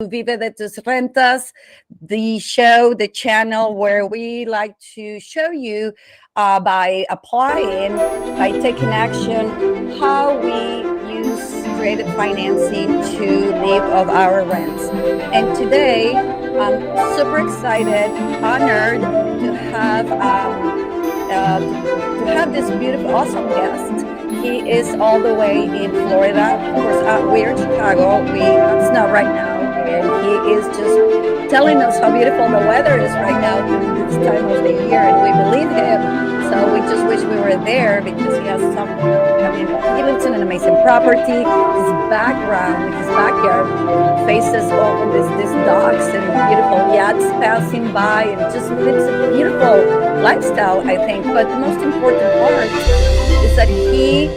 Vive de tus Rentas, the show, the channel where we like to show you by applying, by taking action, how we use creative financing to live off our rents. And today, I'm super excited, honored to have this beautiful, awesome guest. He is all the way in Florida. Of course, we're in Chicago. It's not right now, and he is just telling us how beautiful the weather is right now during this time of the year, and we believe him. So we just wish we were there because he has some. I mean, he lives in an amazing property. His background, his backyard, faces all of these docks and beautiful yachts passing by, and just lives a beautiful lifestyle, I think. But the most important part is that he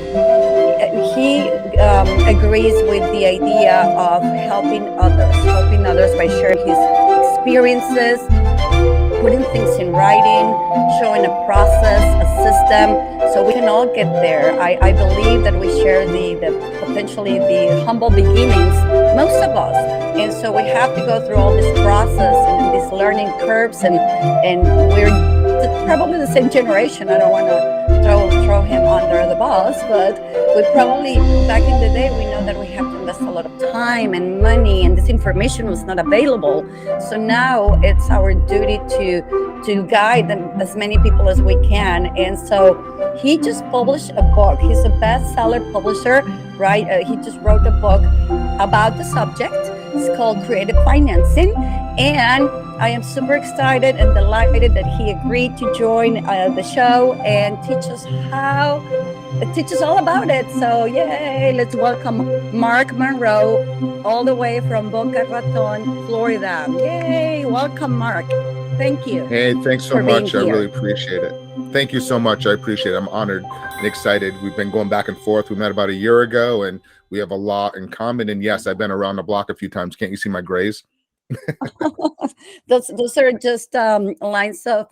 agrees with the idea of helping others by sharing his experiences, putting things in writing, showing a process, a system, so we can all get there. I believe that we share the potentially the humble beginnings, most of us, and so we have to go through all this process and these learning curves, and we're probably the same generation. I don't want to throw him under the bus, but we probably, back in the day, we know that we have to invest a lot of time and money, and this information was not available. So now it's our duty to guide as many people as we can. And so he just published a book. He's a bestseller publisher, right? He just wrote a book about the subject. It's called Creative Financing, and I am super excited and delighted that he agreed to join the show and teach us all about it. So yay, let's welcome Mark Monroe, all the way from Boca Raton, Florida. Yay, welcome, Mark. Thank you. Hey, thanks so much. I really appreciate it. Thank you so much. I appreciate it. I'm honored and excited. We've been going back and forth. We met about a year ago, and we have a lot in common. And yes, I've been around the block a few times. Can't you see my grays? those are just lines of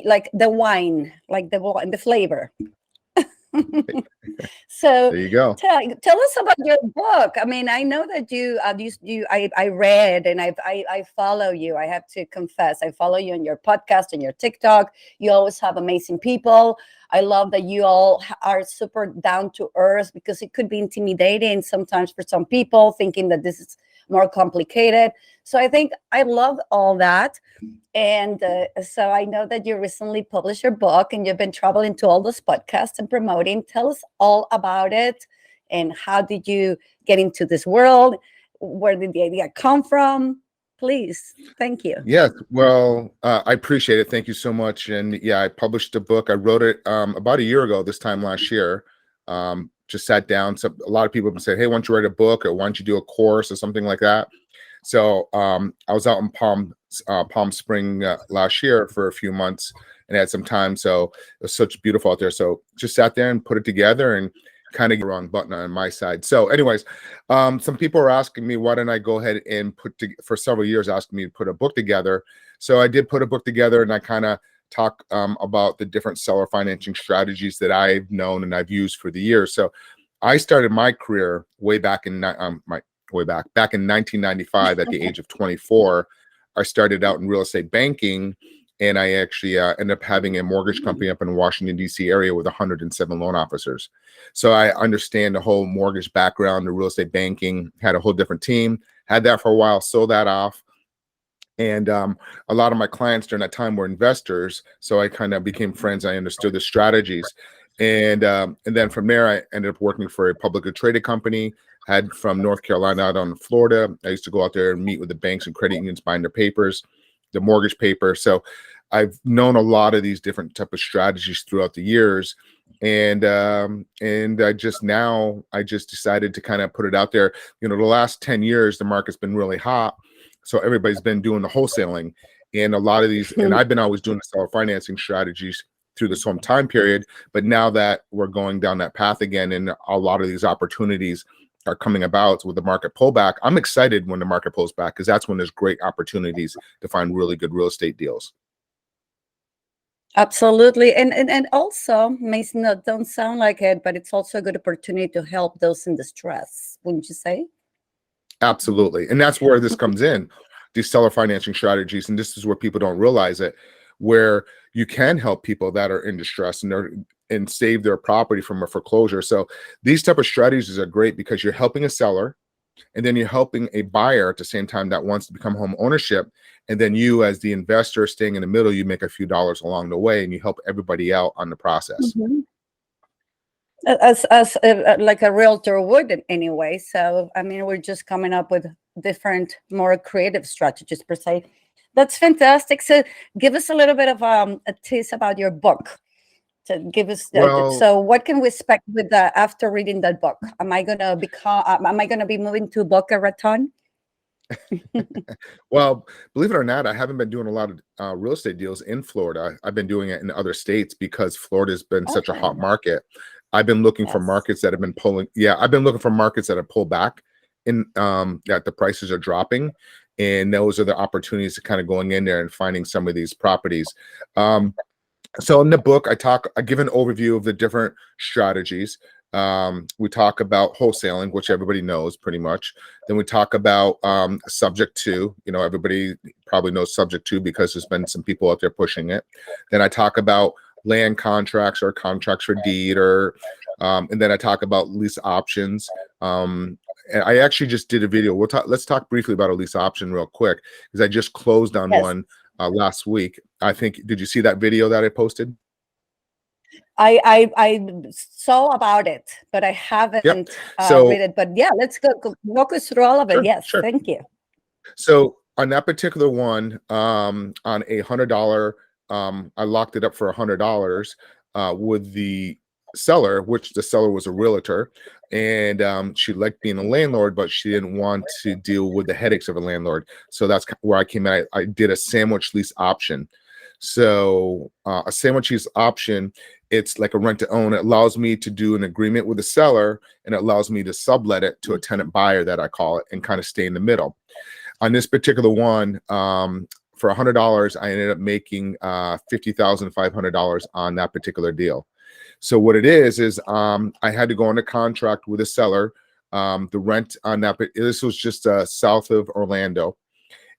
like the wine, like the flavor. So there you go. Tell us about your book. I mean, I know that I read and I follow you. I have to confess, I follow you on your podcast and your TikTok. You always have amazing people. I love that you all are super down to earth, because it could be intimidating sometimes for some people, thinking that this is more complicated. So I think I love all that. And so I know that you recently published your book and you've been traveling to all those podcasts and promoting. Tell us all about it, and how did you get into this world? Where did the idea come from? Please. Thank you. Yes. Well, I appreciate it. Thank you so much. And yeah, I published a book. I wrote it about a year ago, this time last year. Just sat down. So a lot of people have said, hey, why don't you write a book, or why don't you do a course or something like that? So I was out in Palm Spring last year for a few months and had some time. So it was such beautiful out there. So just sat there and put it together, and kind of the wrong button on my side. So anyways, some people are asking me, why didn't I go ahead and for several years asking me to put a book together. So I did put a book together, and I kind of talk about the different seller financing strategies that I've known and I've used for the years. So I started my career way back in 1995 at the age of 24. I started out in real estate banking, and I actually ended up having a mortgage company up in the Washington, D.C. area with 107 loan officers. So I understand the whole mortgage background, the real estate banking, had a whole different team, had that for a while, sold that off. And a lot of my clients during that time were investors. So I kind of became friends. I understood the strategies. And then from there, I ended up working for a publicly traded company, had from North Carolina out on Florida. I used to go out there and meet with the banks and credit unions, buying their papers, the mortgage paper. So I've known a lot of these different type of strategies throughout the years. And I just decided to kind of put it out there. You know, the last 10 years, the market's been really hot. So everybody's been doing the wholesaling, and a lot of these, and I've been always doing the seller financing strategies through this whole time period. But now that we're going down that path again, and a lot of these opportunities are coming about with the market pullback, I'm excited when the market pulls back, because that's when there's great opportunities to find really good real estate deals. Absolutely. And also, Mason, don't sound like it, but it's also a good opportunity to help those in distress, wouldn't you say? Absolutely. And that's where this comes in, these seller financing strategies. And this is where people don't realize it, where you can help people that are in distress and save their property from a foreclosure. So these type of strategies are great because you're helping a seller and then you're helping a buyer at the same time that wants to become home ownership. And then you, as the investor staying in the middle, you make a few dollars along the way and you help everybody out on the process. Mhm. As like a realtor would in any way. So I mean, we're just coming up with different, more creative strategies per se. That's fantastic. So give us a little bit of a tease about your book. To give us Well, so what can we expect with the after reading that book? Am I gonna become? Am I gonna be moving to Boca Raton? well, believe it or not, I haven't been doing a lot of real estate deals in Florida. I've been doing it in other states because Florida's been such a hot Okay. market. I've been looking for Yes. markets that have been pulling. Yeah, I've been looking for markets that have pulled back in that the prices are dropping. And those are the opportunities to kind of going in there and finding some of these properties. So in the book, I give an overview of the different strategies. We talk about wholesaling, which everybody knows pretty much. Then we talk about subject to, everybody probably knows subject to because there's been some people out there pushing it. Then I talk about land contracts or contracts for deed, and then I talk about lease options. And I actually just did a video. Let's talk briefly about a lease option real quick because I just closed on Yes. one last week. I think, did you see that video that I posted? I saw about it, but I Yep. haven't read So it. But yeah, let's go walk us through all of it. sure, Yes, sure. thank you. So on that particular one, on $100, I locked it up for $100 with the seller, which the seller was a realtor, and she liked being a landlord, but she didn't want to deal with the headaches of a landlord. So that's where I came in. I did a sandwich lease option. So a sandwich lease option, it's like a rent to own. It allows me to do an agreement with the seller, and it allows me to sublet it to a tenant buyer, that I call it, and kind of stay in the middle. On this particular one, for $100, I ended up making $50,500 on that particular deal. So what it is I had to go into contract with a seller. The rent on that, this was just south of Orlando,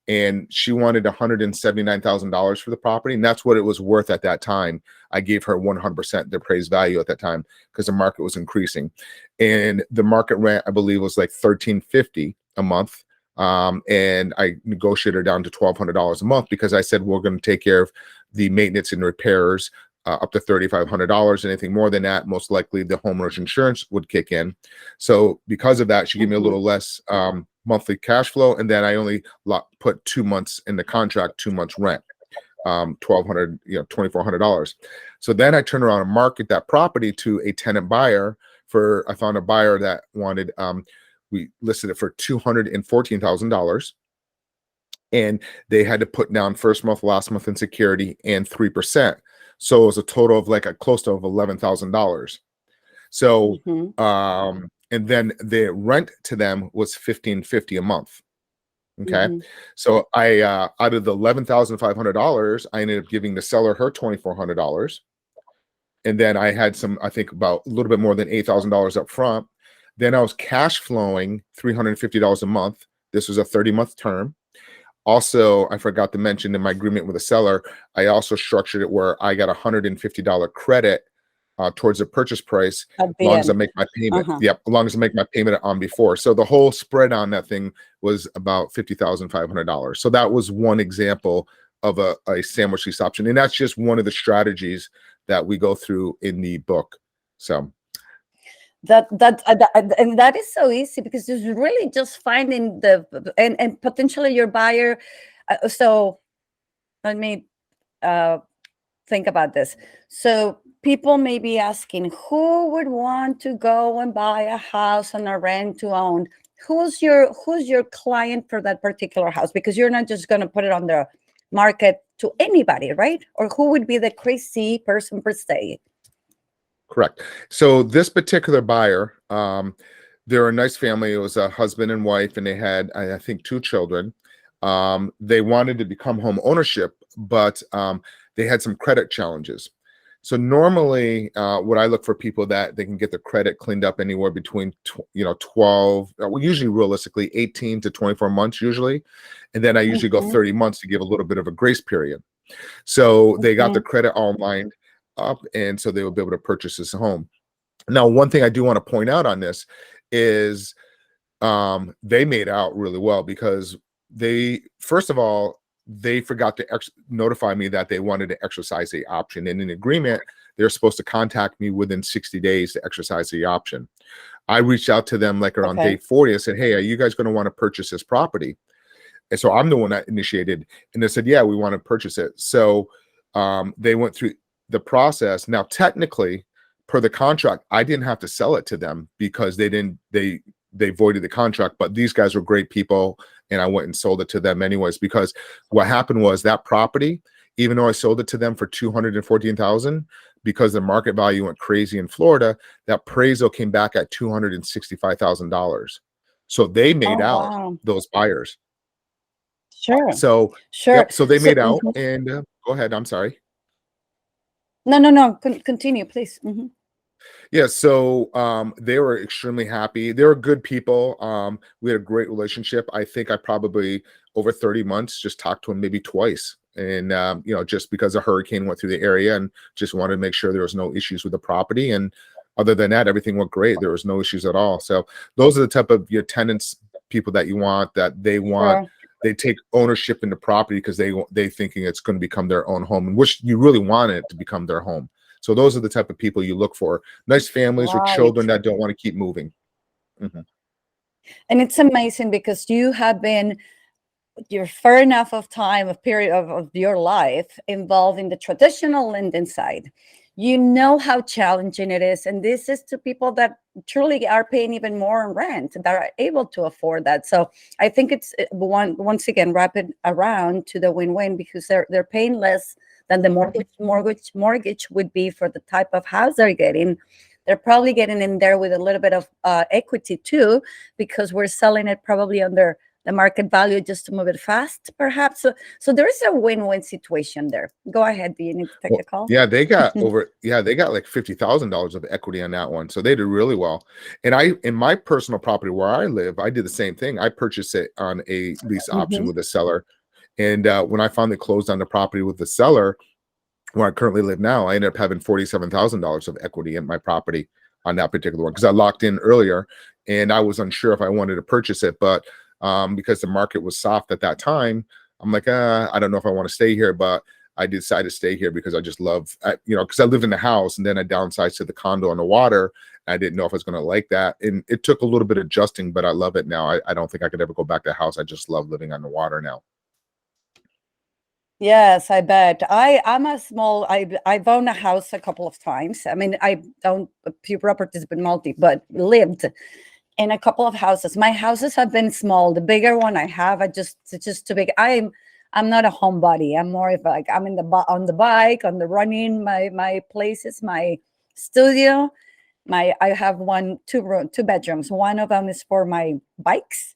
and she wanted $179,000 for the property, and that's what it was worth at that time. I gave her 100% the appraised value at that time because the market was increasing, and the market rent, I believe, was like $1,350 a month. And I negotiated down to $1,200 a month because I said we're going to take care of the maintenance and repairs up to $3,500. Anything more than that, most likely the homeowner's insurance would kick in. So because of that, she gave me a little less monthly cash flow, and then I only put 2 months in the contract, 2 months rent, $1,200, $2,400. So then I turned around and market that property to a tenant buyer I found a buyer that wanted. We listed it for $214,000, and they had to put down first month, last month in security and 3%. So it was a total of like a close to $11,000. So, and then the rent to them was $1,550 a month. Okay. So I, out of the $11,500, I ended up giving the seller her $2,400. And then I had I think about a little bit more than $8,000 up front. Then I was cash flowing $350 a month. This was a 30-month term. Also, I forgot to mention in my agreement with the seller, I also structured it where I got a $150 credit towards the purchase price, At as the long as I end. make my payment. Yep, as long as I make my payment on before. So the whole spread on that thing was about $50,500. So that was one example of a sandwich lease option, and that's just one of the strategies that we go through in the book. So and that is so easy because it's really just finding and potentially your buyer. So let me think about this. So people may be asking, who would want to go and buy a house on a rent to own? Who's your client for that particular house? Because you're not just going to put it on the market to anybody, right? Or who would be the crazy person per se? correct. So this particular buyer, they're a nice family. It was a husband and wife, and they had, I think, 2 children. They wanted to become home ownership, but they had some credit challenges. So normally, what I look for people that they can get their credit cleaned up anywhere between 12, well, usually realistically 18 to 24 months usually, and then I usually go Mhm. 30 months to give a little bit of a grace period. So they got the Mhm. credit all lined up, and so they will be able to purchase this home. Now, one thing I do want to point out on this is they made out really well because they, first of all, they forgot to notify me that they wanted to exercise the option. And in agreement, they're supposed to contact me within 60 days to exercise the option. I reached out to them like around day Okay. 40. I said, hey, are you guys going to want to purchase this property? And so I'm the one that initiated. And they said, yeah, we want to purchase it. So they went through the process. Now, technically, per the contract, I didn't have to sell it to them because they voided the contract, but these guys were great people and I went and sold it to them anyways, because what happened was that property, even though I sold it to them for 214,000, because the market value went crazy in Florida, that appraisal came back at $265,000. So they made Oh, out, wow. those buyers. Sure. So Sure. yep, so they So, made out. mhm. And go ahead, I'm sorry. No, no, no. Continue, please. Yeah, so they were extremely happy. They were good people. We had a great relationship. I think I probably over 30 months just talked to him maybe twice. And just because a hurricane went through the area and just wanted to make sure there was no issues with the property. And other than that, everything went great. There was no issues at all. So those are the type of your tenants, people that you want, that Sure. they take ownership in the property because they thinking it's going to become their own home, and which you really want it to become their home. So those are the type of people you look for. Nice families with children Right. that don't want to keep moving. Mhm. And it's amazing because you have been your fair enough of time, of period of your life involved in the traditional lending side. You know how challenging it is. And this is to people that truly are paying even more in rent, that are able to afford that. So I think it's once again, wrap it around to the win-win, because they're paying less than the mortgage would be for the type of house they're getting. They're probably getting in there with a little bit of equity too, because we're selling it probably under the market value just to move it fast, perhaps. So there is a win-win situation there. Go ahead. Do you need to take Well, the call? yeah, they got like $50,000 of equity on that one. So they did really well. And in my personal property where I live, I did the same thing. I purchased it on a lease option Mhm. with a seller. And when I finally closed on the property with the seller, where I currently live now, I ended up having $47,000 of equity in my property on that particular one because I locked in earlier and I was unsure if I wanted to purchase it. But because the market was soft at that time, I'm like, I don't know if I want to stay here. But I decided to stay here because I just love, because I live in the house and then I downsized to the condo on the water. I didn't know if I was going to like that. And it took a little bit of adjusting, but I love it now. I don't think I could ever go back to the house. I just love living on the water now. Yes, I bet. I'm a small. I've owned a house a couple of times. I mean, I don't a few properties, but but lived in a couple of houses. My houses have been small. The bigger one I have, it's just too big. I'm not a homebody. I'm more of like I'm in on the bike, on the running. My place is my studio. I have two bedrooms. One of them is for my bikes.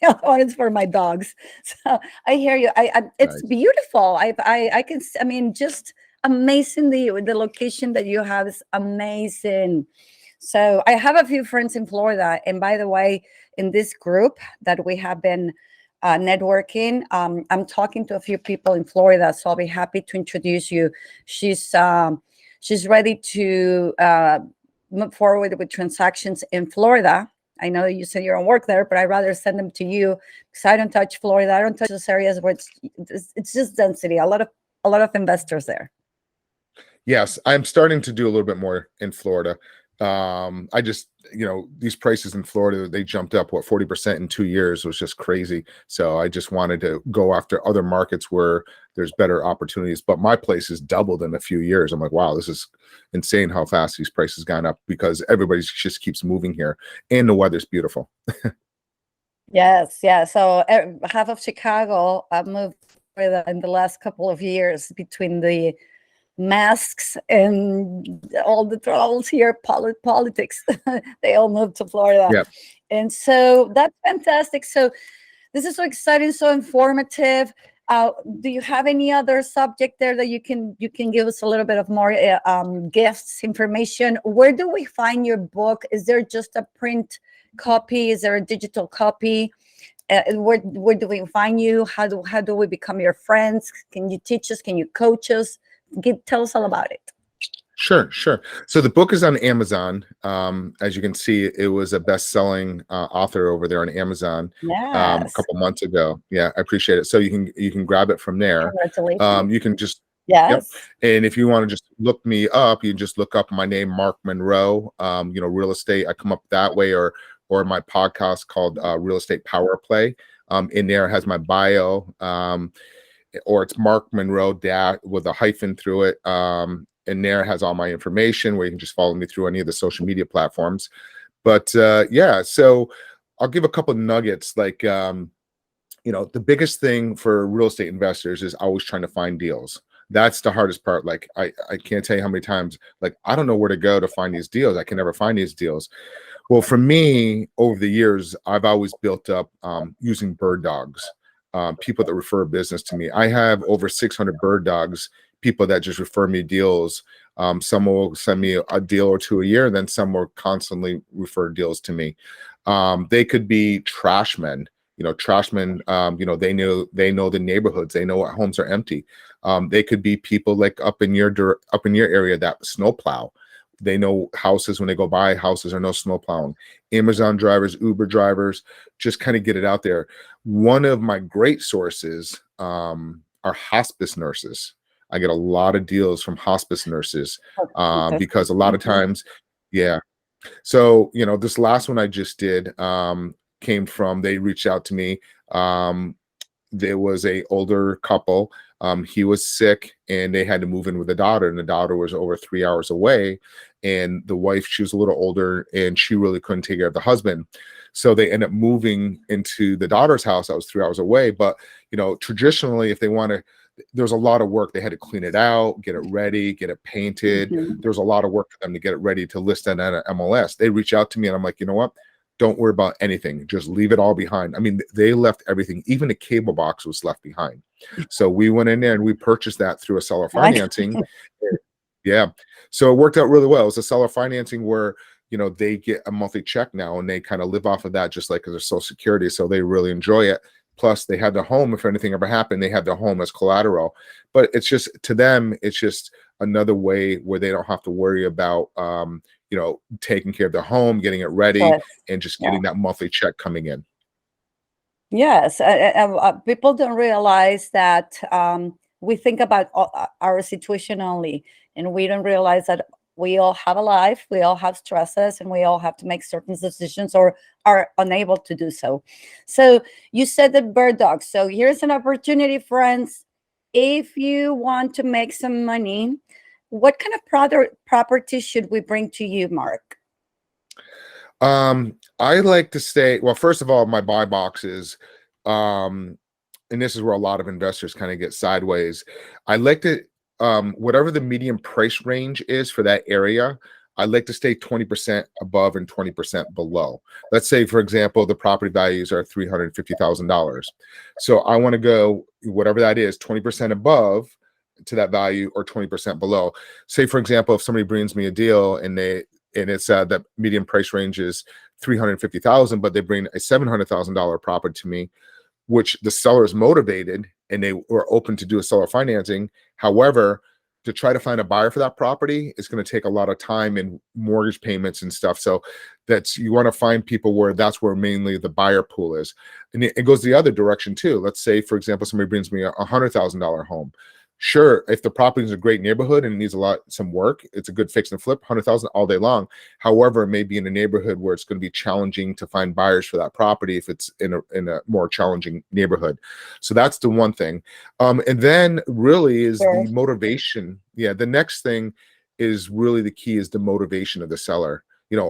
The other one is for my dogs. So I hear you. It's Nice. beautiful. I can. I mean, just amazing. The location that you have is amazing. So I have a few friends in Florida, and by the way, in this group that we have been networking, I'm talking to a few people in Florida. So I'll be happy to introduce you. She's ready to move forward with transactions in Florida. I know you said you don't work there, but I'd rather send them to you because I don't touch Florida. I don't touch those areas where it's just density. A lot of investors there. Yes, I'm starting to do a little bit more in Florida. I just, these prices in Florida, they jumped up, 40% in 2 years was just crazy. So I just wanted to go after other markets where there's better opportunities. But my place has doubled in a few years. I'm like, wow, this is insane how fast these prices gone up because everybody just keeps moving here and the weather's beautiful. Yes, yeah. So half of Chicago moved in the last couple of years between the masks and all the troubles here, politics. They all moved to Florida. Yeah. And so that's fantastic. So this is so exciting, so informative. Do you have any other subject there that you can give us a little bit of more gifts, information? Where do we find your book? Is there just a print copy? Is there a digital copy? Where do we find you? How do we become your friends? Can you teach us? Can you coach us? Tell us all about it. Sure, sure. So the book is on Amazon. As you can see, it was a best-selling author over there on Amazon a Yes. couple months ago. Yeah, I appreciate it. So you can grab it from there. Congratulations. You can just Yep. Yes. And if you want to just look me up, you just look up my name, Mark Monroe. Real estate. I come up that way, or my podcast called Real Estate Power Play. In there has my bio, or it's Mark Monroe with a hyphen through it. And there has all my information where you can just follow me through any of the social media platforms. But yeah, so I'll give a couple nuggets. Like, the biggest thing for real estate investors is always trying to find deals. That's the hardest part. Like, I can't tell you how many times, like, I don't know where to go to find these deals. I can never find these deals. Well, for me, over the years, I've always built up using bird dogs, people that refer business to me. I have over 600 bird dogs, people that just refer me deals. Some will send me a deal or two a year, and then some will constantly refer deals to me. They could be trashmen. Trashmen, they know the neighborhoods. They know what homes are empty. They could be people like up in your area that snowplow. They know houses when they go by houses or no snow plowing. Amazon drivers, Uber drivers, just kind of get it out there. One of my great sources are hospice nurses. I get a lot of deals from hospice nurses because a lot of times, yeah. So, this last one I just did came from, they reached out to me. There was a older couple. He was sick and they had to move in with a daughter, and the daughter was over 3 hours away. And the wife, she was a little older and she really couldn't take care of the husband. So they ended up moving into the daughter's house that was 3 hours away. But, traditionally, if they want to, there's a lot of work. They had to clean it out, get it ready, get it painted. There's a lot of work for them to get it ready to list it at MLS. They reach out to me and I'm like, you know what? Don't worry about anything. Just leave it all behind. I mean, they left everything. Even the cable box was left behind. So we went in there and we purchased that through a seller financing. Yeah. So it worked out really well. It's a seller financing where, they get a monthly check now and they kind of live off of that, just like their Social Security. So they really enjoy it. Plus they had the home. If anything ever happened, they had the home as collateral. But it's just, to them, it's just another way where they don't have to worry about, taking care of the home, getting it ready, and just getting that monthly check coming in. Yes. People don't realize that we think about our situation only, and we don't realize that we all have a life, we all have stresses, and we all have to make certain decisions or are unable to do so. So you said that bird dogs. So here's an opportunity, friends. If you want to make some money, what kind of property should we bring to you, Mark? I like to stay, well, first of all, my buy boxes, and this is where a lot of investors kind of get sideways. I like to, whatever the median price range is for that area, I like to stay 20% above and 20% below. Let's say, for example, the property values are $350,000. So I want to go, whatever that is, 20% above to that value or 20% below. Say, for example, if somebody brings me a deal and it's that median price range is $350,000, but they bring a $700,000 property to me, which the seller is motivated and they were open to do a seller financing. However, to try to find a buyer for that property is going to take a lot of time and mortgage payments and stuff. So you want to find people where that's where mainly the buyer pool is. And it goes the other direction too. Let's say, for example, somebody brings me a $100,000 home. Sure, if the property is a great neighborhood and it needs some work, it's a good fix and flip, 100,000 all day long. However, it may be in a neighborhood where it's going to be challenging to find buyers for that property if it's in a more challenging neighborhood. So that's the one thing. And then really is the motivation. Yeah, the next thing is really the key is the motivation of the seller.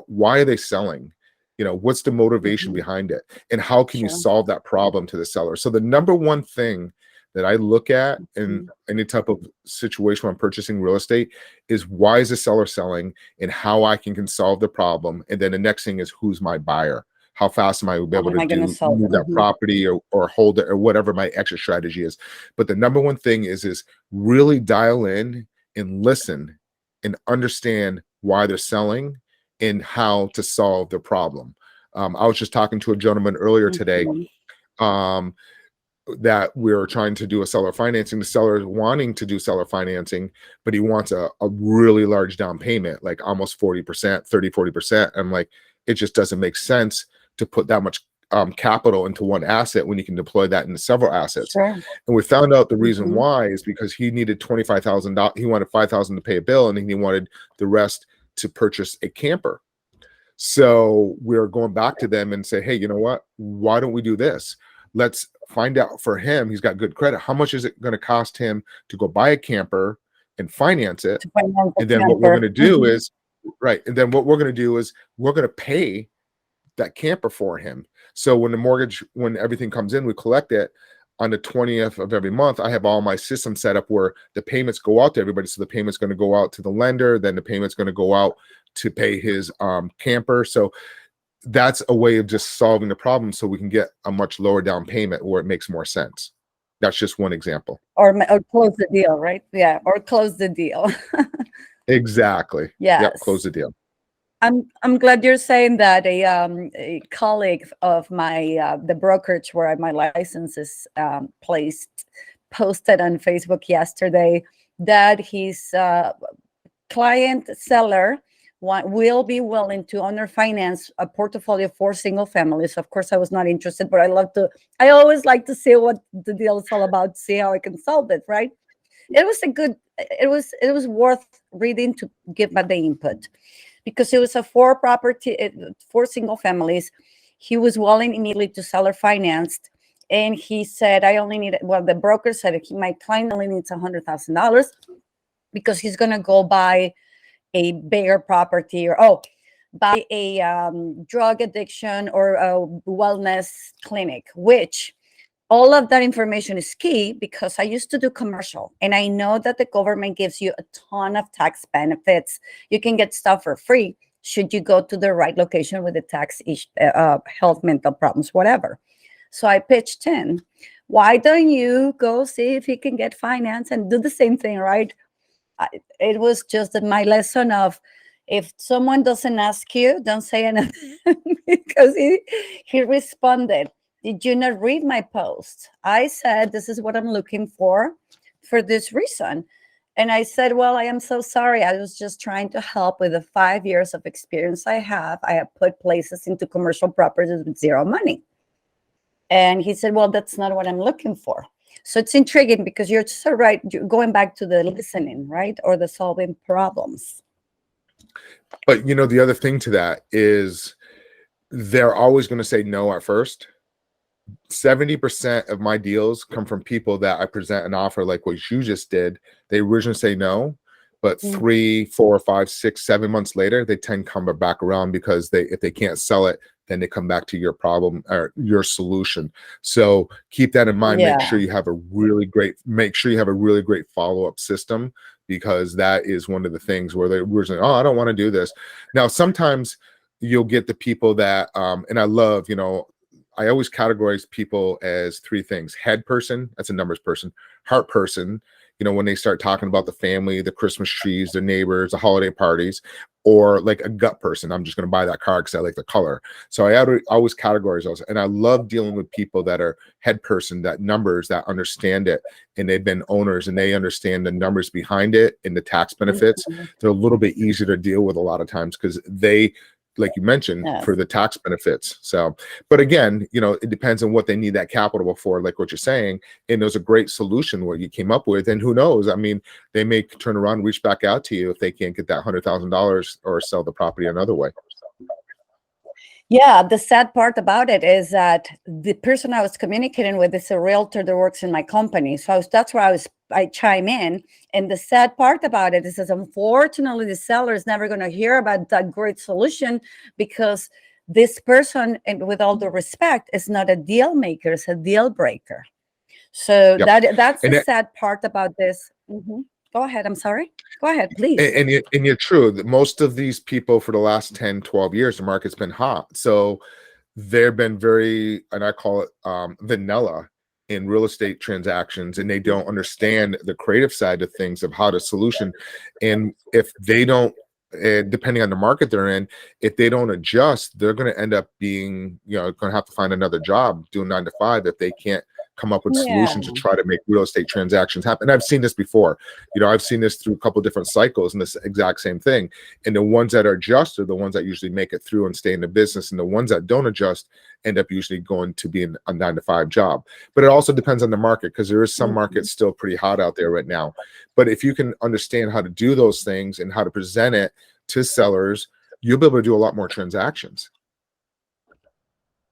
Why are they selling? What's the motivation behind it? And how can you solve that problem to the seller? So the number one thing that I look at in any type of situation when I'm purchasing real estate is why is the seller selling and how I can solve the problem. And then the next thing is who's my buyer. how fast am I be How able am to I going to solve move it? that property or hold it or whatever my exit strategy is. But the number one thing is really dial in and listen and understand why they're selling and how to solve the problem. I was just talking to a gentleman earlier today um, that we're trying to do a seller financing. The seller is wanting to do seller financing, but he wants a really large down payment, like almost 40%, 30, 40%. I'm like, it just doesn't make sense to put that much capital into one asset when you can deploy that into several assets. Sure. And we found out the reason why is because he needed $25,000. He wanted $5,000 to pay a bill, and then he wanted the rest to purchase a camper. So we're going back to them and say, hey, you know what? Why don't we do this? Let's find out for him. He's got good credit. How much is it going to cost him to go buy a camper and finance it? And then what we're going to do is, right. And then what we're going to do is we're going to pay that camper for him. So when the mortgage, when everything comes in, we collect it on the 20th of every month. I have all my systems set up where the payments go out to everybody. So the payment's going to go out to the lender, then the payment's going to go out to pay his camper. So that's a way of just solving the problem so we can get a much lower down payment where it makes more sense. That's just one example. Or close the deal, right? Yeah, or close the deal. Exactly. Yes. Yep, close the deal. I'm glad you're saying that. A colleague of my the brokerage where my license is placed posted on Facebook yesterday that his client seller will be willing to owner finance a portfolio for single families. Of course, I was not interested, but I always like to see what the deal is all about, see how I can solve it, right? It was worth reading to give my the input, because it was a four single families. He was willing immediately to seller financed. And he said, the broker said my client only needs $100,000 because he's going to go buy a bigger property or buy a drug addiction or a wellness clinic, which all of that information is key because I used to do commercial and I know that the government gives you a ton of tax benefits. You can get stuff for free should you go to the right location with the tax, health, mental problems, whatever. So I pitched in, why don't you go see if you can get finance and do the same thing, right? It was just my lesson of, if someone doesn't ask you, don't say anything. Because he responded, did you not read my post? I said, this is what I'm looking for this reason. And I said, well, I am so sorry. I was just trying to help with the 5 years of experience I have. I have put places into commercial properties with zero money. And he said, well, that's not what I'm looking for. So it's intriguing because you're so right. You're going back to the listening, right? Or the solving problems. But, the other thing to that is they're always going to say no at first. 70% of my deals come from people that I present an offer like what you just did. They originally say no, but 3, 4, 5, 6, 7 months later, they tend to come back around because if they can't sell it, then they come back to your problem or your solution. So keep that in mind. Yeah. Make sure you have a really great follow-up system, because that is one of the things where they originally, I don't want to do this. Now, sometimes you'll get the people that, and I love, I always categorize people as 3 things: head person, that's a numbers person; heart person, when they start talking about the family, the Christmas trees, the neighbors, the holiday parties; or like a gut person. I'm just going to buy that car because I like the color. So I always categorize those. And I love dealing with people that are head person, that numbers, that understand it. And they've been owners and they understand the numbers behind it and the tax benefits. They're a little bit easier to deal with a lot of times because they, like you mentioned, for the tax benefits. So, but again, it depends on what they need that capital for, like what you're saying. And there's a great solution what you came up with. And who knows? I mean, they may turn around and reach back out to you if they can't get that $100,000 or sell the property another way. Yeah, the sad part about it is that the person I was communicating with is a realtor that works in my company. So that's where I chime in. And the sad part about it is that unfortunately the seller is never going to hear about that great solution, because this person, and with all due respect, is not a deal maker, it's a deal breaker. So that's the sad part about this. Go ahead. I'm sorry. Go ahead, please. And you're true that most of these people for the last 10, 12 years, the market's been hot. So they've been very, and I call it vanilla in real estate transactions, and they don't understand the creative side of things of how to solution. And if they don't, depending on the market they're in, if they don't adjust, they're going to end up being, going to have to find another job doing 9 to 5 if they can't come up with Yeah. solutions to try to make real estate transactions happen. And I've seen this before. I've seen this through a couple of different cycles and this exact same thing. And the ones that are adjust are the ones that usually make it through and stay in the business. And the ones that don't adjust end up usually going to be in a 9 to 5 job. But it also depends on the market, because there is some markets still pretty hot out there right now. But if you can understand how to do those things and how to present it to sellers, you'll be able to do a lot more transactions.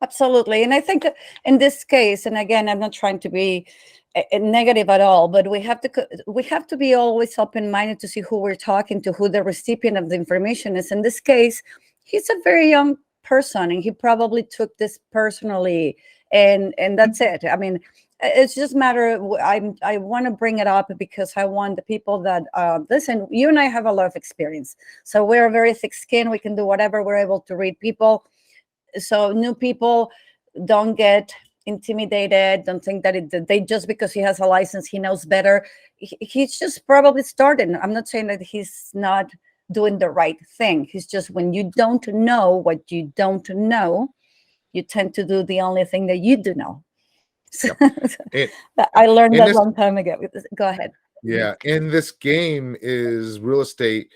Absolutely. And I think in this case, and again, I'm not trying to be negative at all, but we have to be always open-minded to see who we're talking to, who the recipient of the information is. In this case, he's a very young person, and he probably took this personally, and that's it. I mean, it's just matter. I want to bring it up because I want the people that listen. You and I have a lot of experience, so we're very thick-skinned. We can do whatever. We're able to read people. So new people don't get intimidated. Don't think that they just because he has a license, he knows better. He's just probably starting. I'm not saying that he's not doing the right thing. He's just, when you don't know what you don't know, you tend to do the only thing that you do know. So, I learned that a long time ago. Go ahead. Yeah. And this game is real estate.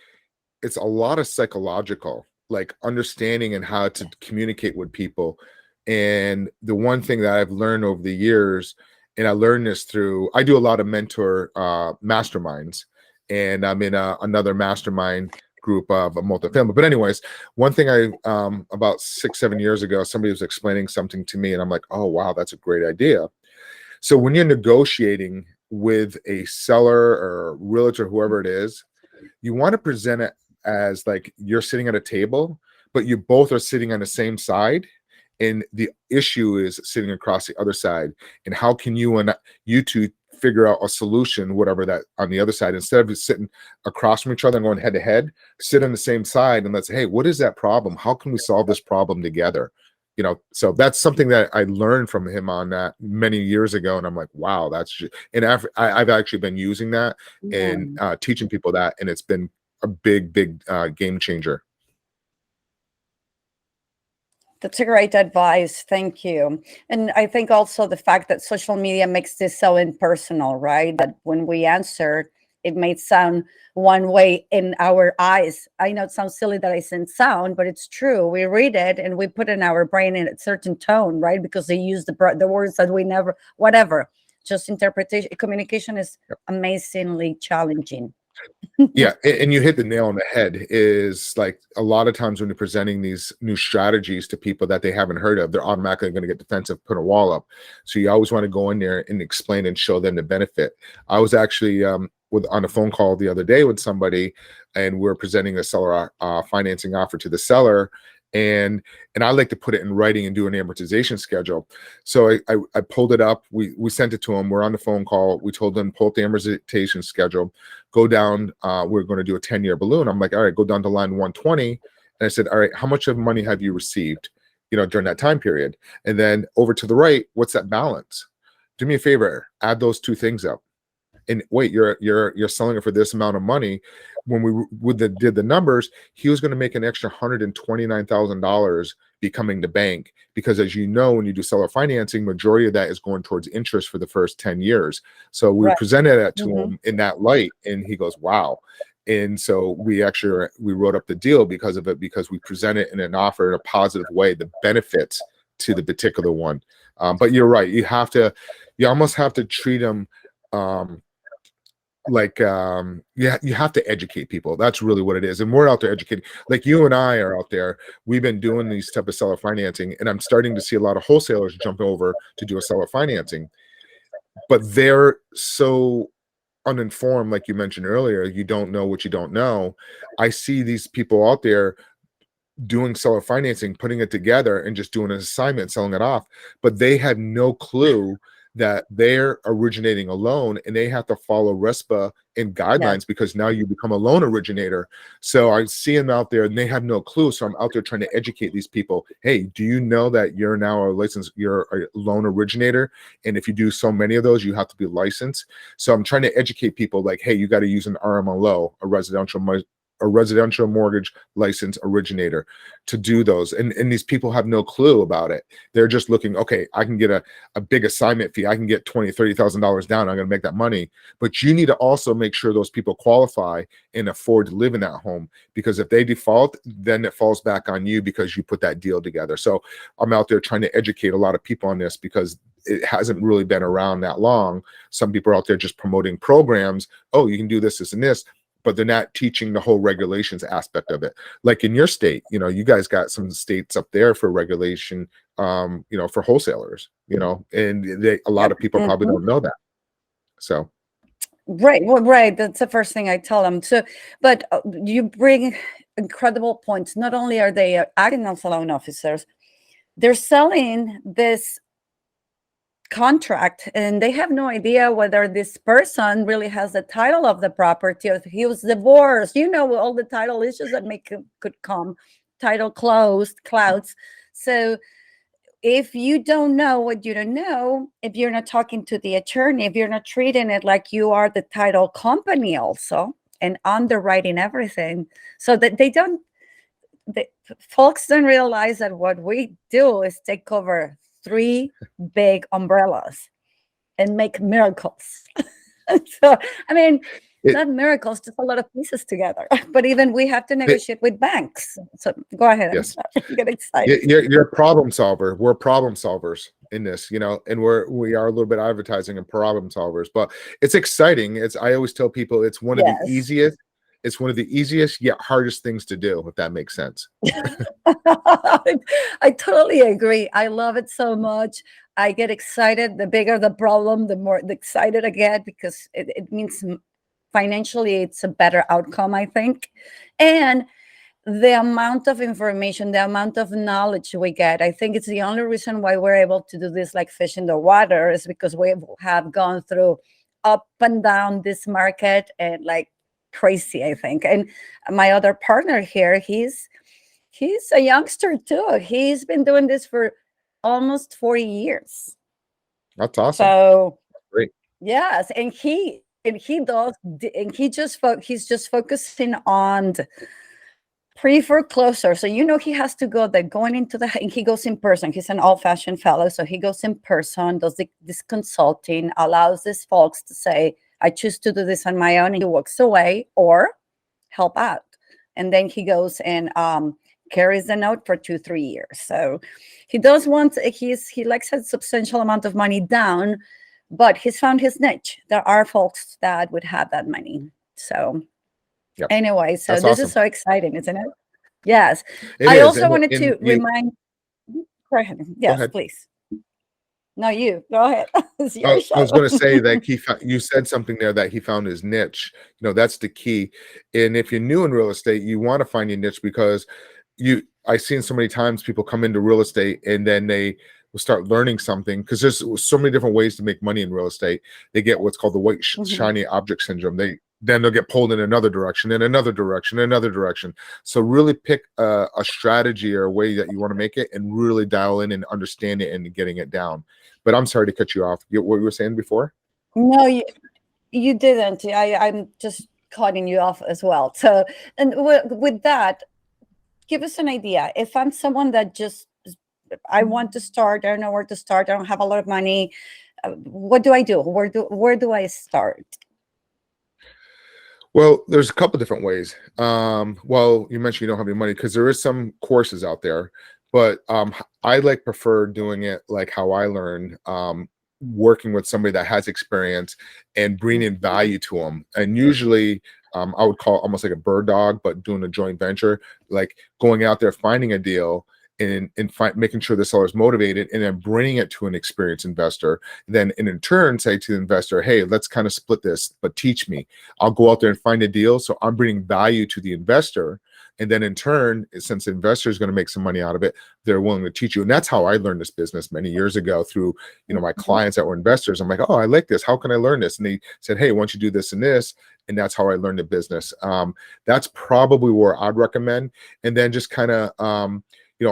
It's a lot of psychological, like understanding and how to communicate with people. And the one thing that I've learned over the years, and I learned this through, I do a lot of mentor masterminds, and I'm in another mastermind group of a multifamily. But anyways, one thing about 6-7 years ago, somebody was explaining something to me, and I'm like, oh, wow, that's a great idea. So when you're negotiating with a seller or realtor, whoever it is, you want to present it as like you're sitting at a table, but you both are sitting on the same side, and the issue is sitting across the other side. And how can you two figure out a solution, whatever that on the other side, instead of just sitting across from each other and going head to head, sit on the same side and let's say, hey, what is that problem? How can we solve this problem together? So that's something that I learned from him on that many years ago. And I'm like, wow, and I've actually been using that and teaching people that, and it's been a big game changer. That's a great advice. Thank you. And I think also the fact that social media makes this so impersonal, right? That when we answer, it may sound one way in our eyes. I know it sounds silly that I said sound, but it's true. We read it and we put in our brain in a certain tone, right? Because they use the words that we never, whatever. Just interpretation, communication is amazingly challenging. Yeah, and you hit the nail on the head. Is like a lot of times when you're presenting these new strategies to people that they haven't heard of, they're automatically going to get defensive, put a wall up. So you always want to go in there and explain and show them the benefit. I was actually on a phone call the other day with somebody, and we're presenting a seller financing offer to the seller. And I like to put it in writing and do an amortization schedule. So I pulled it up. We sent it to them. We're on the phone call. We told them, pull up the amortization schedule, go down. We're going to do a 10-year balloon. I'm like, all right, go down to line 120. And I said, all right, how much of money have you received, during that time period? And then over to the right, what's that balance? Do me a favor, add those two things up. And wait, you're selling it for this amount of money. When we did the numbers, he was going to make an extra $129,000 becoming the bank, because as you know, when you do seller financing, majority of that is going towards interest for the first 10 years. So we presented that to him in that light, and he goes, wow. And so we wrote up the deal because of it, because we presented in an offer in a positive way, the benefits to the particular one. But you're right, you almost have to treat them you have to educate people. That's really what it is. And we're out there educating, like you and I are out there. We've been doing these type of seller financing, and I'm starting to see a lot of wholesalers jump over to do a seller financing, but they're so uninformed. Like you mentioned earlier, you don't know what you don't know. I see these people out there doing seller financing, putting it together and just doing an assignment, selling it off, but they had no clue that they're originating a loan and they have to follow RESPA and Yes. guidelines because now you become a loan originator. So I see them out there and they have no clue. So I'm out there trying to educate these people. Hey, do you know that you're now you're a loan originator? And if you do so many of those, you have to be licensed. So I'm trying to educate people like, hey, you got to use an RMLO, a residential mortgage license originator, to do those. And these people have no clue about it. They're just looking, okay, I can get a big assignment fee. I can get $20,000-$30,000 down. I'm going to make that money. But you need to also make sure those people qualify and afford to live in that home, because if they default, then it falls back on you because you put that deal together. So I'm out there trying to educate a lot of people on this because it hasn't really been around that long. Some people are out there just promoting programs. Oh, you can do this, this, and this, but they're not teaching the whole regulations aspect of it. Like in your state, you guys got some states up there for regulation, for wholesalers, and a lot of people probably don't know that. So. Right. Well, right. That's the first thing I tell them. So, but you bring incredible points. Not only are they acting as loan officers, they're selling this contract and they have no idea whether this person really has the title of the property, or if he was divorced, all the title issues that could come, title clouds. So if you don't know what you don't know, if you're not talking to the attorney, if you're not treating it like you are the title company also and underwriting everything, so that folks don't realize that what we do is take over 3 big umbrellas and make miracles. So, I mean, not miracles, just a lot of pieces together. But even we have to negotiate with banks. So go ahead. Yes. I'm sorry. Get excited. You're a problem solver. We're problem solvers in this, and we are a little bit advertising and problem solvers, but it's exciting. I always tell people it's one of the easiest. It's one of the easiest yet hardest things to do, if that makes sense. I totally agree. I love it so much. I get excited. The bigger the problem, the more excited I get, because it means financially it's a better outcome, I think. And the amount of information, the amount of knowledge we get, I think it's the only reason why we're able to do this like fish in the water, is because we have gone through up and down this market and like crazy, I think. And my other partner here, he's a youngster too. He's been doing this for almost 40 years. That's awesome. So great. Yes, he's just focusing on pre-foreclosure. So he has to go there, and he goes in person. He's an old-fashioned fellow, so he goes in person, does this consulting, allows these folks to say, I choose to do this on my own, and he walks away or help out. And then he goes and carries the note for 2-3 years. So he likes a substantial amount of money down, but he's found his niche. There are folks that would have that money. So anyway, so this is so exciting, isn't it? Yes. I also wanted to remind. Go ahead. Yes, please. No, you go ahead. It's your show. I was going to say that you said something there, that he found his niche. That's the key. And if you're new in real estate, you want to find your niche, because I've seen so many times people come into real estate and then they will start learning something, because there's so many different ways to make money in real estate. They get what's called the white shiny object syndrome. Then they'll get pulled in another direction, in another direction, another direction. So really pick a strategy or a way that you want to make it, and really dial in and understand it and getting it down. But I'm sorry to cut you off. What you were saying before? No, you didn't. I'm just cutting you off as well. So, and with that, give us an idea. If I'm someone that I want to start, I don't know where to start, I don't have a lot of money, what do I do? Where do I start? Well, there's a couple different ways. Well, you mentioned you don't have any money, because there is some courses out there, but I prefer doing it like how I learned, working with somebody that has experience and bringing value to them. And usually I would call it almost like a bird dog, but doing a joint venture, like going out there, finding a deal, and making sure the seller is motivated, and then bringing it to an experienced investor. Then in turn, say to the investor, hey, let's kind of split this, but teach me. I'll go out there and find a deal. So I'm bringing value to the investor. And then in turn, since the investor is going to make some money out of it, they're willing to teach you. And that's how I learned this business many years ago through, my clients that were investors. I'm like, oh, I like this. How can I learn this? And they said, hey, why don't you do this and this? And that's how I learned the business. That's probably where I'd recommend. And then just kind of,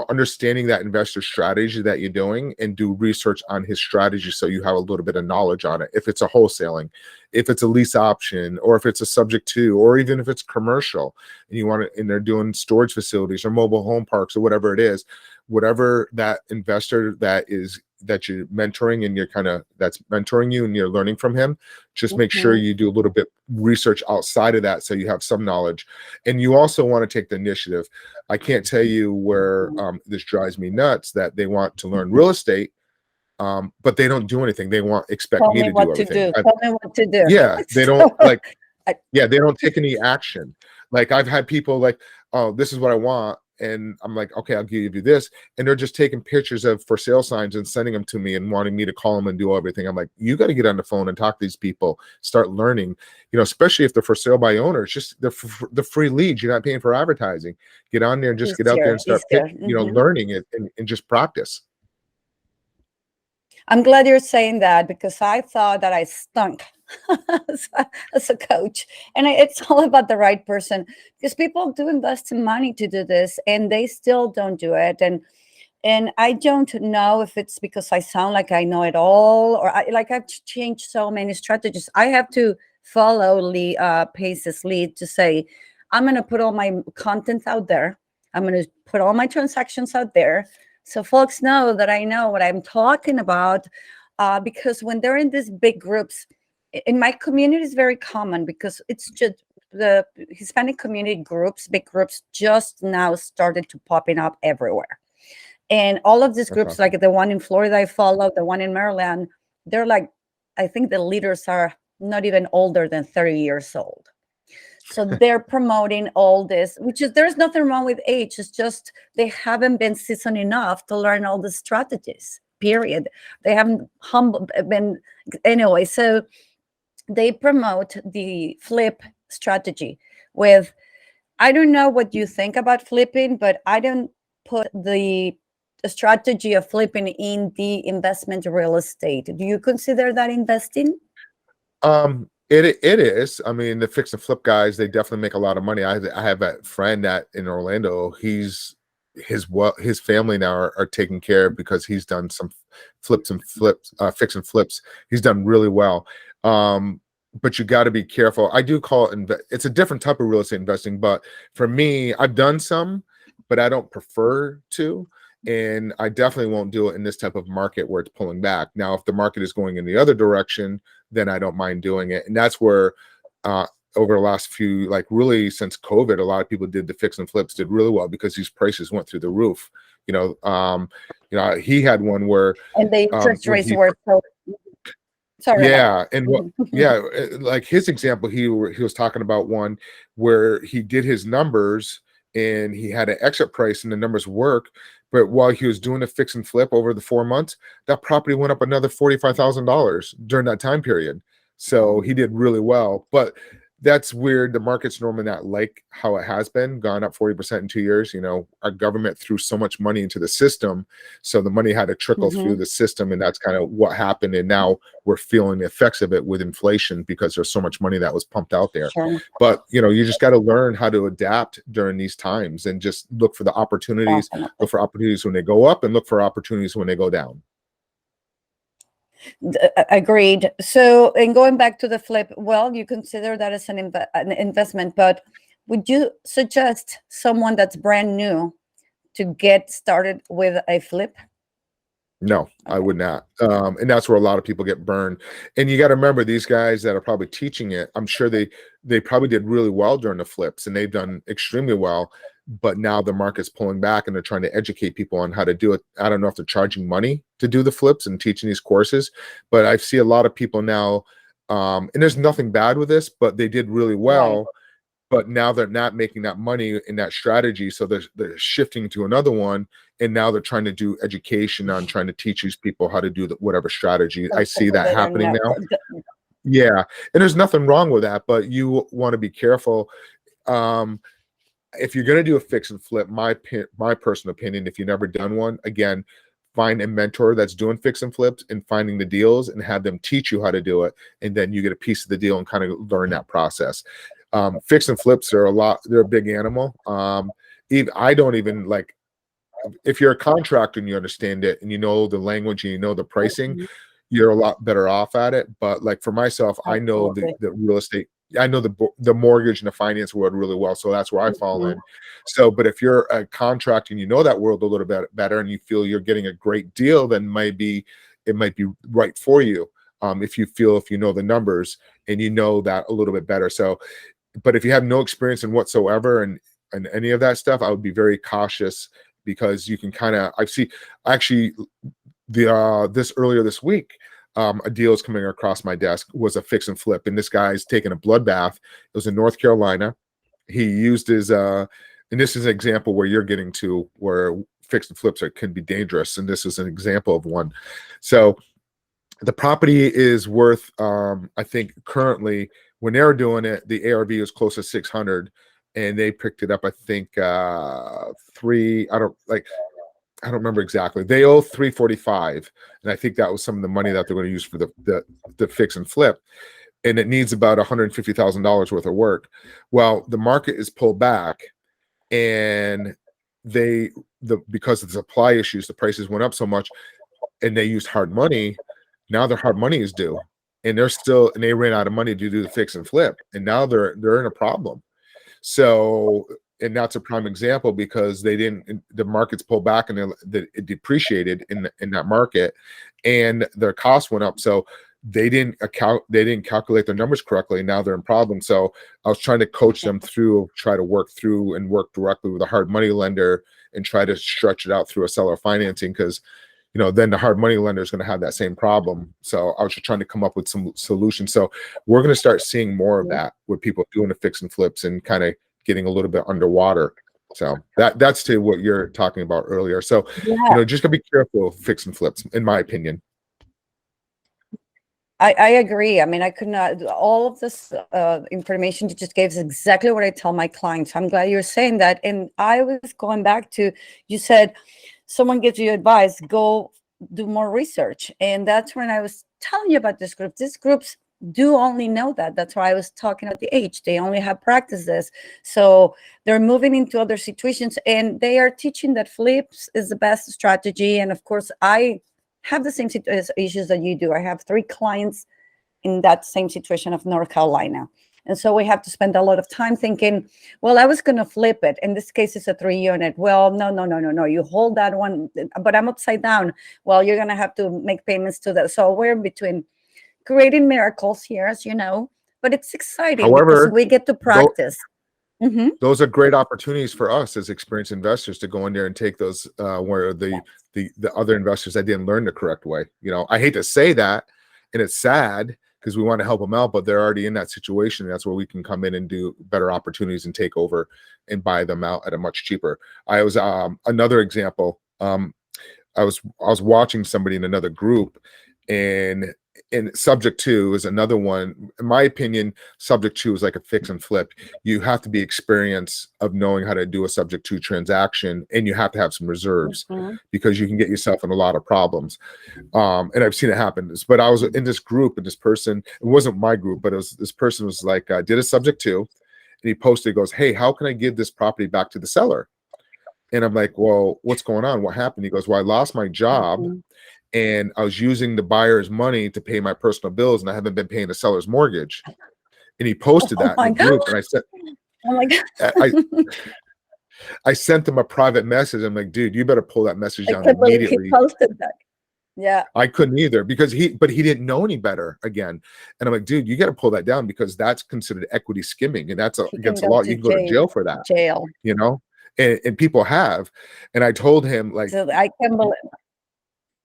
understanding that investor strategy that you're doing, and do research on his strategy so you have a little bit of knowledge on it. If it's a wholesaling, if it's a lease option, or if it's a subject to, or even if it's commercial and you want to, and they're doing storage facilities or mobile home parks or whatever it is, whatever that investor that you're mentoring and that's mentoring you and you're learning from him, just make sure you do a little bit research outside of that so you have some knowledge. And you also want to take the initiative. I can't tell you where this drives me nuts, that they want to learn real estate, but they don't do anything. They expect me to do everything. Tell me what to do. Yeah, they don't they don't take any action. Like I've had people like, oh, this is what I want. And I'm like, okay, I'll give you this. And they're just taking pictures of for sale signs and sending them to me and wanting me to call them and do everything. I'm like, you got to get on the phone and talk to these people, start learning, especially if they're for sale by owners, just the free leads. You're not paying for advertising. Get on there and just get out there and start, learning it and just practice. I'm glad you're saying that, because I thought that I stunk as a coach. And it's all about the right person, because people do invest in money to do this and they still don't do it. And I don't know if it's because I sound like I know it all, or I've changed so many strategies. I have to follow Lee Pace's lead to say, I'm going to put all my content out there. I'm going to put all my transactions out there, so folks know that I know what I'm talking about, because when they're in these big groups, in my community is very common, because it's just the Hispanic community groups, big groups, just now started to popping up everywhere. And all of these groups, like the one in Florida I follow, the one in Maryland, they're like, I think the leaders are not even older than 30 years old. So they're promoting all this, there's nothing wrong with age. It's just they haven't been seasoned enough to learn all the strategies, period. They haven't been anyway. So they promote the flip strategy with, I don't know what you think about flipping, but I don't put the strategy of flipping in the investment real estate. Do you consider that investing? It is. I mean, the fix and flip guys, they definitely make a lot of money. I have a friend that in Orlando, his family now are taken care of because he's done some fix and flips. He's done really well. But you got to be careful. I do call it it's a different type of real estate investing, but for me, I've done some, but I don't prefer to. And I definitely won't do it in this type of market where it's pulling back. Now, if the market is going in the other direction, then I don't mind doing it. And that's where over the last few, really since COVID, a lot of people did the fix and flips, did really well because these prices went through the roof. He had one where and the interest rates were so. Sorry. Yeah, and like his example, he was talking about one where he did his numbers and he had an exit price and the numbers work. But while he was doing a fix and flip over the 4 months, that property went up another $45,000 during that time period. So he did really well. But that's weird. The market's normally not like how it has been, gone up 40% in 2 years. Our government threw so much money into the system. So the money had to trickle through the system. And that's kind of what happened. And now we're feeling the effects of it with inflation because there's so much money that was pumped out there. Sure. But, you just got to learn how to adapt during these times and just look for the opportunities, look for opportunities when they go up and look for opportunities when they go down. Agreed. So, and going back to the flip, well, you consider that as an investment, but would you suggest someone that's brand new to get started with a flip? No, I would not. And that's where a lot of people get burned. And you got to remember, these guys that are probably teaching it, I'm sure they probably did really well during the flips and they've done extremely well. But now the market's pulling back and they're trying to educate people on how to do it. I don't know if they're charging money to do the flips and teaching these courses, but I see a lot of people now, and there's nothing bad with this, but they did really well. Right. But now they're not making that money in that strategy. So they're shifting to another one. And now they're trying to do education on trying to teach these people how to do whatever strategy. I see that happening now. Yeah. And there's nothing wrong with that, but you want to be careful. if you're going to do a fix and flip, my personal opinion, if you've never done one, again, find a mentor that's doing fix and flips and finding the deals and have them teach you how to do it. And then you get a piece of the deal and kind of learn that process. Fix and flips are they're a big animal. I don't even like, if you're a contractor and you understand it and you know the language and you know the pricing, you're a lot better off at it. But like for myself, I know the real estate, I know the mortgage and the finance world really well. So that's where I fall in. So, but if you're a contractor and you know that world a little bit better and you feel you're getting a great deal, then it might be right for you. If you know the numbers and you know that a little bit better. So, but if you have no experience in whatsoever and any of that stuff, I would be very cautious, because you can kind of, this earlier this week, a deal is coming across my desk, was a fix and flip, and this guy's taking a bloodbath. It was in North Carolina. He used his and this is an example where you're getting to where fix and flips can be dangerous, and this is an example of one. So the property is worth, I think currently when they were doing it, the ARV was close to 600, and they picked it up, I think I don't remember exactly. They owe 345, and I think that was some of the money that they're going to use for the fix and flip, and it needs about $150,000 worth of work. Well, the market is pulled back, and because of the supply issues, the prices went up so much, and they used hard money. Now their hard money is due, and they ran out of money to do the fix and flip, and now they're in a problem. So, and that's a prime example, because the markets pulled back and it depreciated in that market, and their costs went up. So they didn't calculate their numbers correctly. And now they're in problems. So I was trying to coach them through, try to work through and work directly with a hard money lender and try to stretch it out through a seller financing, because then the hard money lender is going to have that same problem. So I was just trying to come up with some solutions. So we're going to start seeing more of that with people doing the fix and flips and kind of getting a little bit underwater. So that's to what you're talking about earlier. So, just gotta be careful of fix and flips, in my opinion. I agree. I mean, I could not, all of this information you just gave is exactly what I tell my clients. I'm glad you're saying that. And I was going back to, you said, someone gives you advice, go do more research. And that's when I was telling you about this group. These groups do only know that. That's why I was talking about the age. They only have practices. So they're moving into other situations, and they are teaching that flips is the best strategy. And of course, I have the same issues that you do. I have 3 clients in that same situation of North Carolina. And so we have to spend a lot of time thinking, well, I was going to flip it. In this case, it's a 3-unit. Well, no. You hold that one, but I'm upside down. Well, you're going to have to make payments to that. So we're in between creating miracles here, as you know, but it's exciting. However, because we get to practice. Those are great opportunities for us as experienced investors to go in there and take those where the other investors that didn't learn the correct way. I hate to say that, and it's sad, because we want to help them out, but they're already in that situation. That's where we can come in and do better opportunities and take over and buy them out at a much cheaper. I was another example. I was watching somebody in another group, and subject to is another one. In my opinion, subject to is like a fix and flip. You have to be experienced of knowing how to do a subject to transaction, and you have to have some reserves, because you can get yourself in a lot of problems. And I've seen it happen. But I was in this group, and this person, it wasn't my group, but this person was like, did a subject to, and he posted, goes, "Hey, how can I give this property back to the seller?" And I'm like, "Well, what's going on? What happened?" He goes, "Well, I lost my job. And I was using the buyer's money to pay my personal bills, and I haven't been paying the seller's mortgage." And he posted that in the group, and I said, "Oh my God!" I sent him a private message. I'm like, "Dude, you better pull that message down immediately." He posted that. Yeah, I couldn't either, because he didn't know any better again. And I'm like, "Dude, you got to pull that down, because that's considered equity skimming, and that's against the law. You can go to jail for that." And people have. And I told him, like, so I can't believe.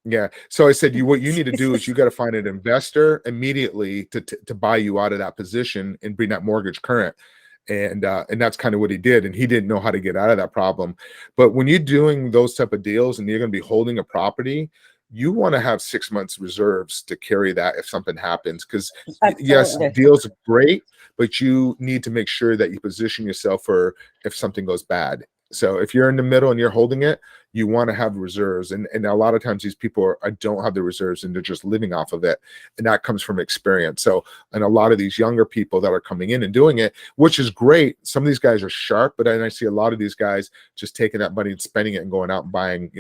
Yeah. So I said, what you need to do is you got to find an investor immediately to buy you out of that position and bring that mortgage current. And that's kind of what he did. And he didn't know how to get out of that problem. But when you're doing those type of deals and you're going to be holding a property, you want to have 6 months reserves to carry that if something happens. Because yes, Absolutely. deals are great, but you need to make sure that you position yourself for if something goes bad. So if you're in the middle and you're holding it, you want to have reserves. And a lot of times these people don't have the reserves and they're just living off of it. And that comes from experience. So, and a lot of these younger people that are coming in and doing it, which is great. Some of these guys are sharp, but then I see a lot of these guys just taking that money and spending it and going out and buying,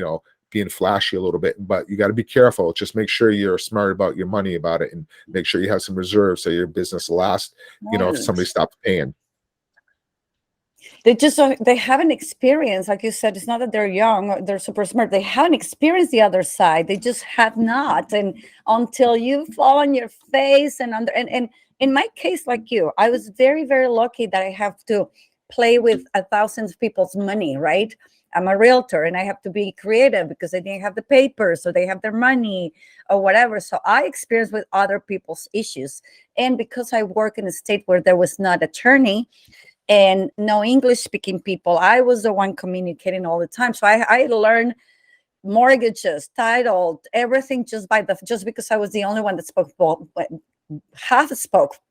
being flashy a little bit. But you got to be careful. Just make sure you're smart about your money about it and make sure you have some reserves so your business lasts, if somebody Right. stops paying. They haven't experienced, like you said, it's not that they're young or they're super smart. They haven't experienced the other side. They just have not. And until you fall on your face and in my case, like you, I was very, very lucky that I have to play with thousands of people's money, right? I'm a realtor and I have to be creative because they didn't have the papers, so they have their money or whatever. So I experienced with other people's issues. And because I work in a state where there was not attorney and no English speaking people, I was the one communicating all the time. So I learned mortgages, title, everything just because I was the only one that spoke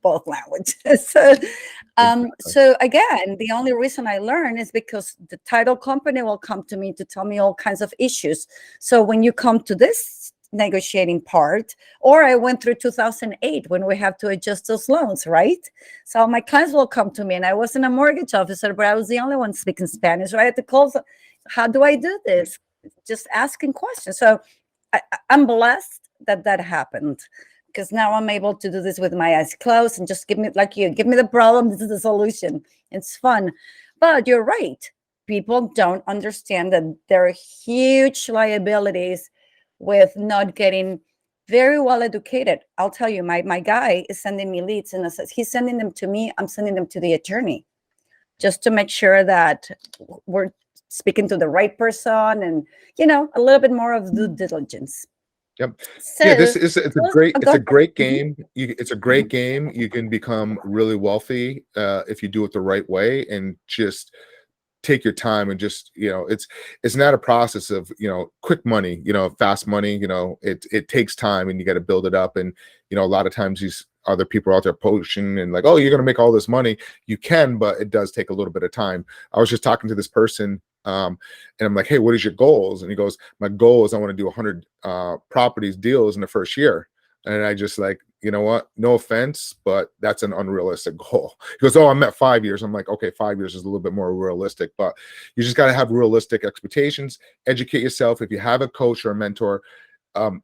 both languages. So again, the only reason I learn is because the title company will come to me to tell me all kinds of issues. So when you come to this negotiating part, or I went through 2008 when we have to adjust those loans, right? So my clients will come to me, and I wasn't a mortgage officer, but I was the only one speaking Spanish. So I had to call. How do I do this? Just asking questions. So I'm blessed that happened, because now I'm able to do this with my eyes closed and just give me the problem. This is the solution. It's fun. But you're right. People don't understand that there are huge liabilities with not getting very well educated. I'll tell you, my guy is sending me leads, and he's sending them to me. I'm sending them to the attorney just to make sure that we're speaking to the right person and, a little bit more of due diligence. Yep. So, Yeah, it's a great game. Mhm. It's a great game. You can become really wealthy if you do it the right way, and just take your time and just, it's not a process of, quick money, fast money. It takes time and you got to build it up. And a lot of times these other people are out there poaching and like, oh, you're going to make all this money. You can, but it does take a little bit of time. I was just talking to this person, and I'm like, hey, what is your goals? And he goes, my goal is I want to do 100 properties deals in the first year. And I just like, you know what? No offense, but that's an unrealistic goal. He goes, oh, I'm at 5 years. I'm like, okay, 5 years is a little bit more realistic, but you just got to have realistic expectations, educate yourself. If you have a coach or a mentor,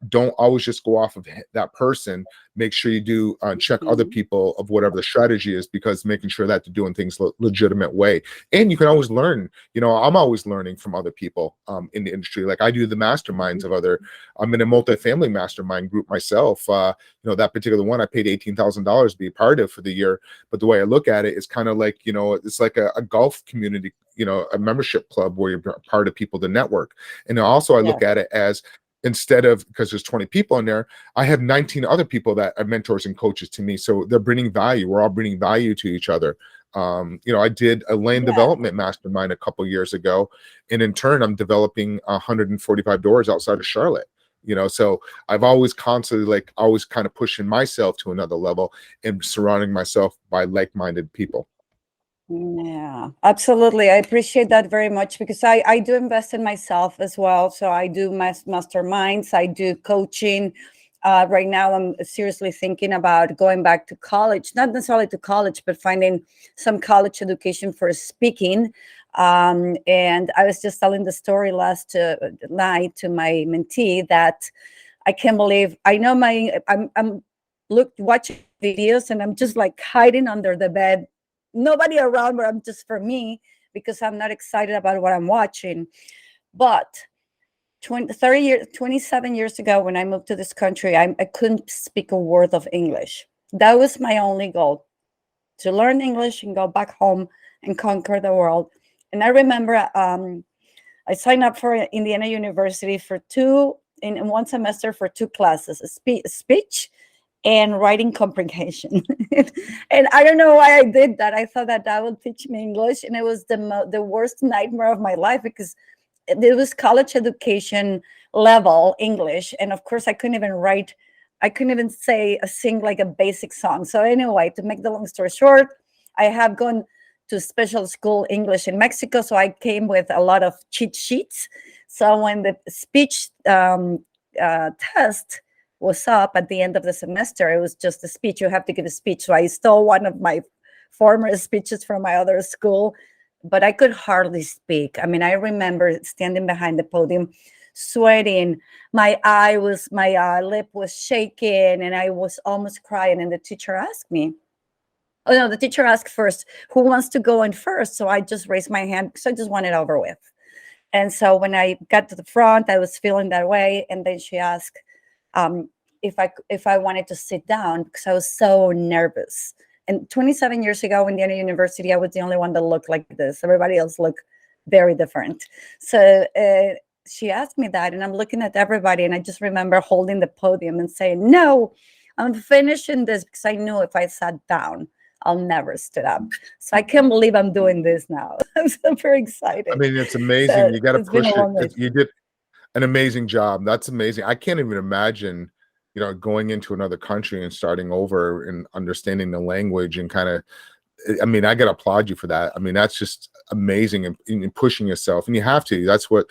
don't always just go off of that person. Make sure you do check other people of whatever the strategy is, because making sure that they're doing things legitimate way. And you can always learn. I'm always learning from other people in the industry. Like I do the masterminds of other. I'm in a multifamily mastermind group myself. That particular one I paid $18,000 to be a part of for the year. But the way I look at it is kind of like, it's like a golf community, a membership club where you're part of people to network. And also I look at it as, instead of, because there's 20 people in there, I have 19 other people that are mentors and coaches to me. So they're bringing value. We're all bringing value to each other. I did a land development mastermind a couple years ago, and in turn, I'm developing 145 doors outside of Charlotte. So I've always constantly always kind of pushing myself to another level and surrounding myself by like-minded people. Yeah, absolutely. I appreciate that very much, because I do invest in myself as well. So I do masterminds, I do coaching. Right now, I'm seriously thinking about going back to college, not necessarily to college, but finding some college education for speaking. And I was just telling the story last night to my mentee that I can't believe, I'm watching videos and I'm just like hiding under the bed, nobody around, but I'm just for me, because I'm not excited about what I'm watching. But 27 years ago, when I moved to this country, I couldn't speak a word of English. That was my only goal, to learn English and go back home and conquer the world. And I remember I signed up for Indiana University in one semester for 2 classes, speech and writing comprehension. And I don't know why I did that. I thought that would teach me English, and it was the worst nightmare of my life, because it was college education level English, and of course I couldn't even write. I couldn't even sing like a basic song. So anyway, to make the long story short, I have gone to special school English in Mexico, so I came with a lot of cheat sheets. So when the speech test was up at the end of the semester, it was just a speech. You have to give a speech. So I stole one of my former speeches from my other school, but I could hardly speak. I mean, I remember standing behind the podium, sweating. My lip was shaking, and I was almost crying. And the teacher asked me, oh no, the teacher asked first, who wants to go in first? So I just raised my hand because I just wanted it over with. And so when I got to the front, I was feeling that way. And then she asked if I wanted to sit down because I was so nervous. And 27 years ago, in the university, I was the only one that looked like this. Everybody else looked very different. So she asked me that, and I'm looking at everybody, and I just remember holding the podium and saying, "No, I'm finishing this," because I knew if I sat down, I'll never stood up. So I can't believe I'm doing this now. I'm super excited. I mean, it's amazing. So You got to it's been a push it. long way. You did an amazing job. That's amazing. I can't even imagine, going into another country and starting over and understanding the language and kind of, I mean, I got to applaud you for that. I mean, that's just amazing and pushing yourself. And you have to. That's what,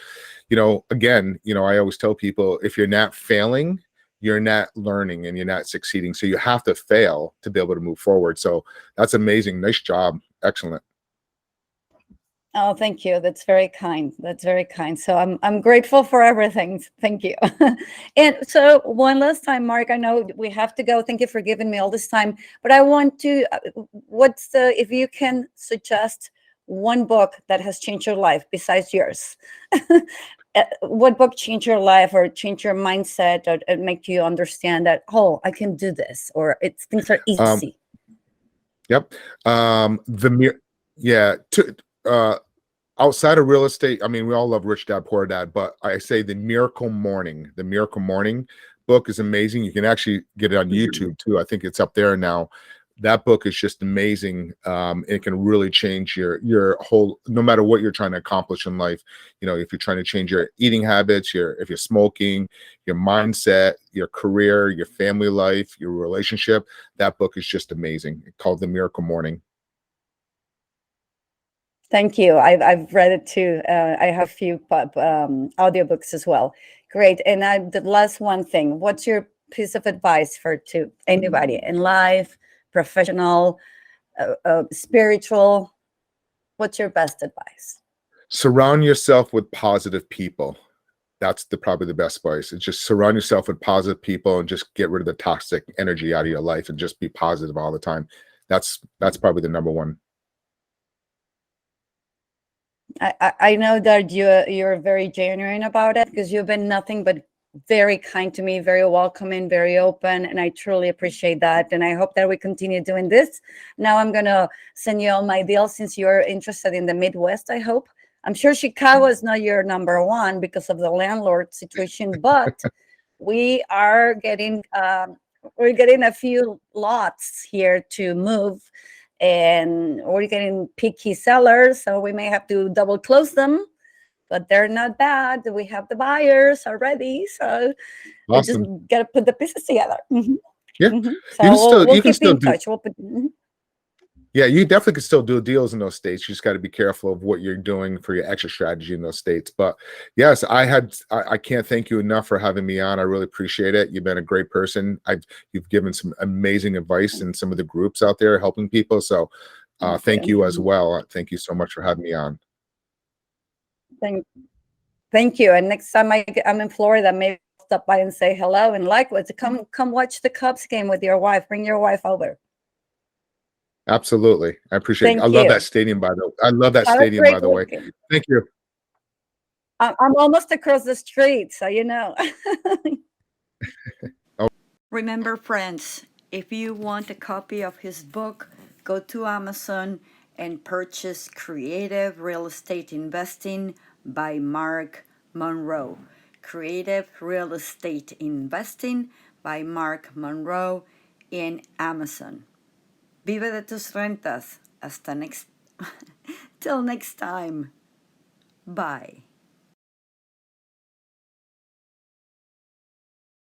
again, I always tell people, if you're not failing, you're not learning and you're not succeeding. So you have to fail to be able to move forward. So that's amazing. Nice job. Excellent. Oh, thank you. That's very kind. That's very kind. So I'm grateful for everything. Thank you. And so one last time, Mark, I know we have to go. Thank you for giving me all this time. But I want to, if you can suggest one book that has changed your life besides yours, what book changed your life or changed your mindset or make you understand that, oh, I can do this, or things are easy? Yep. The mere, yeah. Outside of real estate, I mean, we all love Rich Dad Poor Dad, but I say the Miracle Morning book is amazing. You can actually get it on YouTube too. I think it's up there now. That book is just amazing. It can really change your whole, no matter what you're trying to accomplish in life. If you're trying to change your eating habits, if you're smoking, your mindset, your career, your family life, your relationship, that book is just amazing. It's called The Miracle Morning. Thank you. I've read it too. I have a few audiobooks as well. Great. And the last one thing, what's your piece of advice to anybody in life, professional, spiritual? What's your best advice? Surround yourself with positive people. That's probably the best advice. It's just surround yourself with positive people and just get rid of the toxic energy out of your life and just be positive all the time. That's probably the number one. I know that you're very genuine about it because you've been nothing but very kind to me, very welcoming, very open, and I truly appreciate that. And I hope that we continue doing this. Now I'm gonna send you all my deals since you're interested in the Midwest. I hope. I'm sure Chicago is not your number one because of the landlord situation, but we are getting we're getting a few lots here to move, and we're getting picky sellers, so we may have to double close them, but they're not bad. We have the buyers already, so we just Awesome. got to put the pieces together. Yeah. So we'll keep in touch. We'll put. Yeah, you definitely can still do deals in those states. You just got to be careful of what you're doing for your exit strategy in those states. But yes, I can't thank you enough for having me on. I really appreciate it. You've been a great person. You've given some amazing advice in some of the groups out there helping people. So thank you as well. Thank you so much for having me on. Thank you. And next time I'm in Florida, maybe I'll stop by and say hello. And likewise, come watch the Cubs game with your wife. Bring your wife over. Absolutely. I appreciate it. I love that stadium, by the way. I love that stadium, by the way. Thank you. I'm almost across the street, so you know. Oh. Remember, friends, if you want a copy of his book, go to Amazon and purchase Creative Real Estate Investing by Mark Monroe. Creative Real Estate Investing by Mark Monroe in Amazon. Vive de tus rentas. Till next time. Bye.